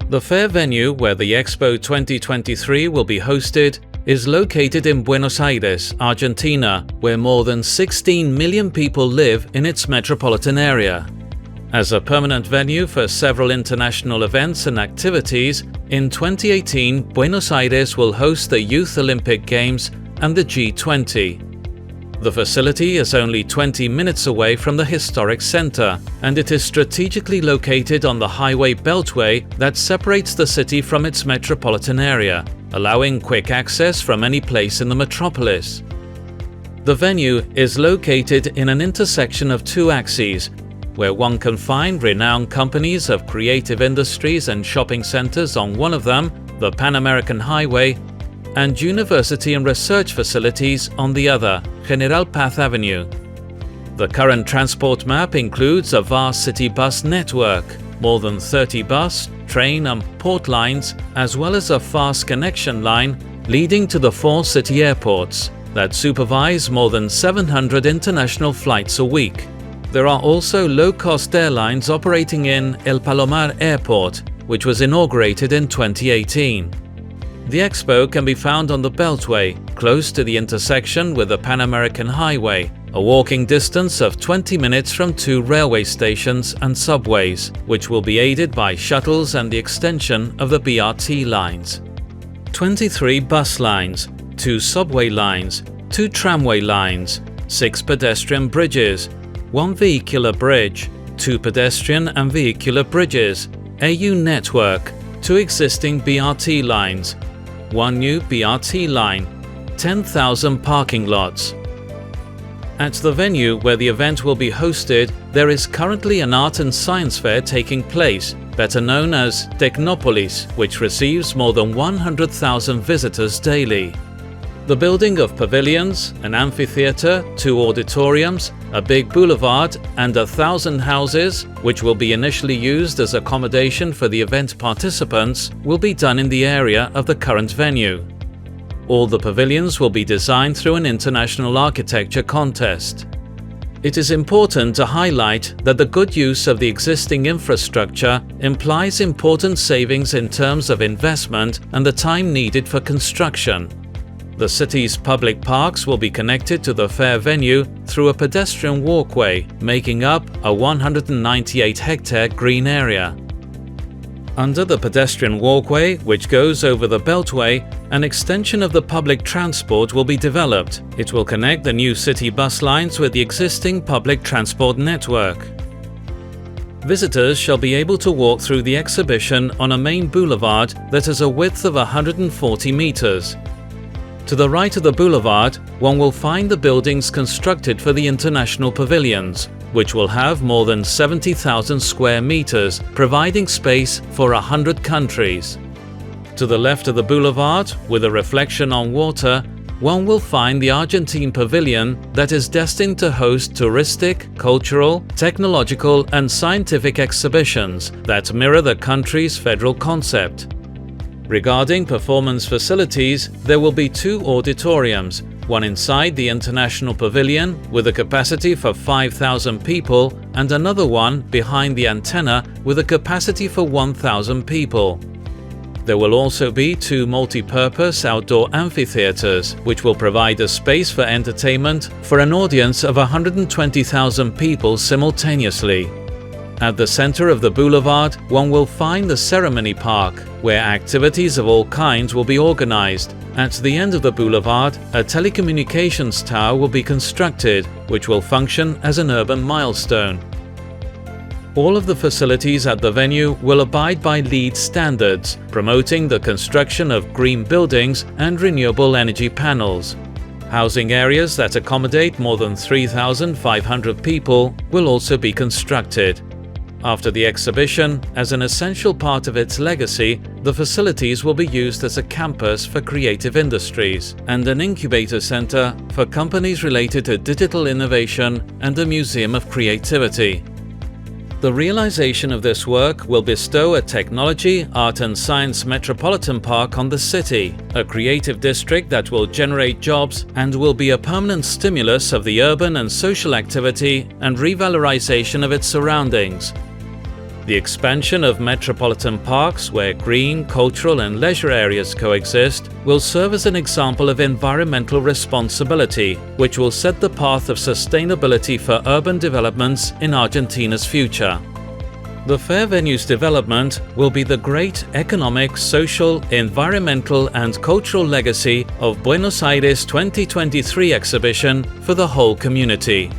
The fair venue where the Expo 2023 will be hosted is located in Buenos Aires, Argentina, where more than 16 million people live in its metropolitan area. As a permanent venue for several international events and activities, in 2018 Buenos Aires will host the Youth Olympic Games and the G20. The facility is only 20 minutes away from the historic center, and it is strategically located on the highway beltway that separates the city from its metropolitan area, allowing quick access from any place in the metropolis. The venue is located in an intersection of two axes, where one can find renowned companies of creative industries and shopping centers on one of them, the Pan American Highway, and university and research facilities on the other, General Paz Avenue. The current transport map includes a vast city bus network, more than 30 bus, train and port lines, as well as a fast connection line leading to the 4 city airports that supervise more than 700 international flights a week. There are also low-cost airlines operating in El Palomar Airport, which was inaugurated in 2018. The Expo can be found on the Beltway, close to the intersection with the Pan American Highway, a walking distance of 20 minutes from 2 railway stations and subways, which will be aided by shuttles and the extension of the BRT lines. 23 bus lines, 2 subway lines, 2 tramway lines, 6 pedestrian bridges, 1 vehicular bridge, 2 pedestrian and vehicular bridges, AU network, 2 existing BRT lines, 1 new BRT line, 10,000 parking lots. At the venue where the event will be hosted, there is currently an art and science fair taking place, better known as Technopolis, which receives more than 100,000 visitors daily. The building of pavilions, an amphitheater, 2 auditoriums, a big boulevard and 1,000 houses, which will be initially used as accommodation for the event participants, will be done in the area of the current venue. All the pavilions will be designed through an international architecture contest. It is important to highlight that the good use of the existing infrastructure implies important savings in terms of investment and the time needed for construction. The city's public parks will be connected to the fair venue through a pedestrian walkway, making up a 198-hectare green area. Under the pedestrian walkway, which goes over the Beltway, an extension of the public transport will be developed. It will connect the new city bus lines with the existing public transport network. Visitors shall be able to walk through the exhibition on a main boulevard that has a width of 140 meters. To the right of the boulevard, one will find the buildings constructed for the international pavilions, which will have more than 70,000 square meters, providing space for 100 countries. To the left of the boulevard, with a reflection on water, one will find the Argentine pavilion that is destined to host touristic, cultural, technological and scientific exhibitions that mirror the country's federal concept. Regarding performance facilities, there will be 2 auditoriums, one inside the International Pavilion with a capacity for 5,000 people and another one behind the antenna with a capacity for 1,000 people. There will also be 2 multi-purpose outdoor amphitheaters, which will provide a space for entertainment for an audience of 120,000 people simultaneously. At the center of the boulevard, one will find the ceremony park, where activities of all kinds will be organized. At the end of the boulevard, a telecommunications tower will be constructed, which will function as an urban milestone. All of the facilities at the venue will abide by LEED standards, promoting the construction of green buildings and renewable energy panels. Housing areas that accommodate more than 3,500 people will also be constructed. After the exhibition, as an essential part of its legacy, the facilities will be used as a campus for creative industries and an incubator center for companies related to digital innovation and a museum of creativity. The realization of this work will bestow a technology, art and science metropolitan park on the city, a creative district that will generate jobs and will be a permanent stimulus of the urban and social activity and revalorization of its surroundings. The expansion of metropolitan parks where green, cultural and leisure areas coexist will serve as an example of environmental responsibility, which will set the path of sustainability for urban developments in Argentina's future. The fair venue's development will be the great economic, social, environmental and cultural legacy of Buenos Aires 2023 exhibition for the whole community.